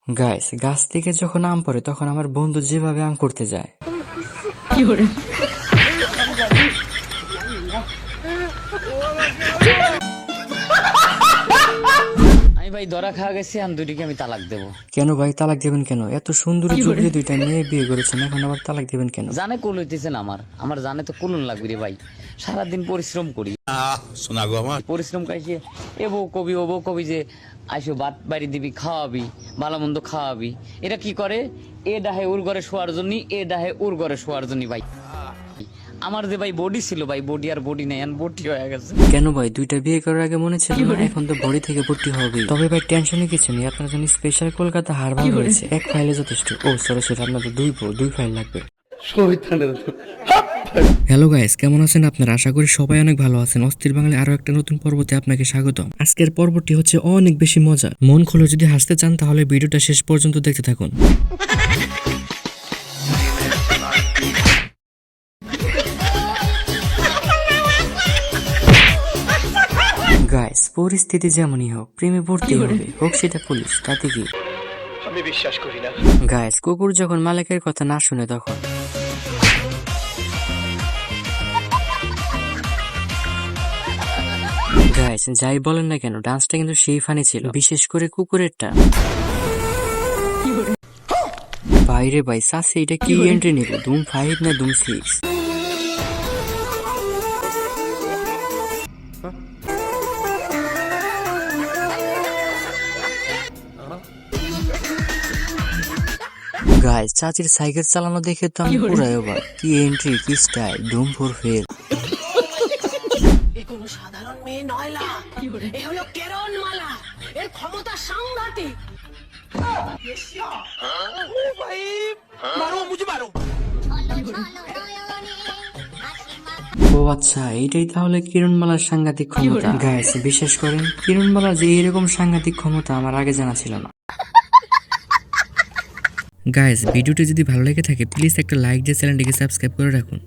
Guys, গাছ থেকে যখন আম পড়ে তখন আমার বন্ধু যেভাবে আম করতে যায়। আমি ভাই ধরা খাওয়া গেছি, আমি দুটিকে আমি তালাক দেবো। কেন ভাই তালাক দিবেন কেন? এত সুন্দরী চুপড়ি দুইটা মেয়ে বিয়ে করেছেন, এখন আবার তালাক দিবেন কেন? জানে কুল হইতেছেন আমার জানে তো কুলন লাগবে রে ভাই। সারাদিন পরিশ্রম করি, শোনা গো আমার পরিশ্রম কাইছে এ বউ কবি ও বউ কবি যে আইসো ভাত বাড়ি দিবি, খাওয়াবি, ভালো মন্দ খাওয়াবি। এটা কি করে? এ ডাহে উর ঘরে শোয়ার জন্য, এ ডাহে উর ঘরে শোয়ার জন্য ভাই। আমার যে ভাই বডি ছিল ভাই, বডি আর বডি নাই, বডি হয়ে গেছে। কেন ভাই, দুইটা বিয়ে করার আগে মনে ছিল না এখন তো বডি থেকে ভর্তি হবে? তবে ভাই টেনশনে কিছু নেই, আপনার জন্য স্পেশাল কলকাতা হারবার রয়েছে, এক ফাইলে যথেষ্ট। ও সরি, আপনাদের দুই ফাইল লাগবে। হ্যালো গাইস, কেমন আছেন আপনারা? আশা করি সবাই অনেক ভালো আছেন। অস্থির বাঙালি আরো একটা নতুন পর্বতে আপনাকে স্বাগতম। আজকের পর্বটি হচ্ছে অনেক বেশি মজা। মন খুলে যদি হাসতে চান তাহলে ভিডিওটা শেষ পর্যন্ত দেখতে থাকুন। গাইস, পরিস্থিতি যেমনই হোক প্রেমে পড়তে হবে, হোক সেটা পুলিশ, তাতে কি? আমি বিশ্বাস করি না। গাইস, কুকুর যখন মালিকের কথা না শুনে তখন গাইস, যাই বলেন না কেন ডান্সটা কিন্তু সেই ফানি ছিল, বিশেষ করে কুকুরেরটা। বাইরে ভাই সাসে, এটা কি এন্ট্রি নিল? ধুম 5 না ধুম 6? গাইস, চাচির সাইকেল চালানো দেখে তো আমি পুরাই অবাক। কি এন্ট্রি, কি স্টাইল! ধুম 4 ফেল। এ কোনো সাধারণ মেয়ে নয় লা, এ হলো কেরণমালা, এর ক্ষমতা সাংঘাতিক। ও আচ্ছা, এইটাই তাহলে কিরণমালার সাংঘাতিক ক্ষমতা। গাইস, বিশ্বাস করেন কিরণমালার যে এরকম সাংঘাতিক ক্ষমতা আমার আগে জানা ছিল না। গাইস, ভিডিওটি যদি ভালো লেগে থাকে প্লিজ একটা লাইক দিয়ে চ্যানেলটিকে সাবস্ক্রাইব করে রাখুন।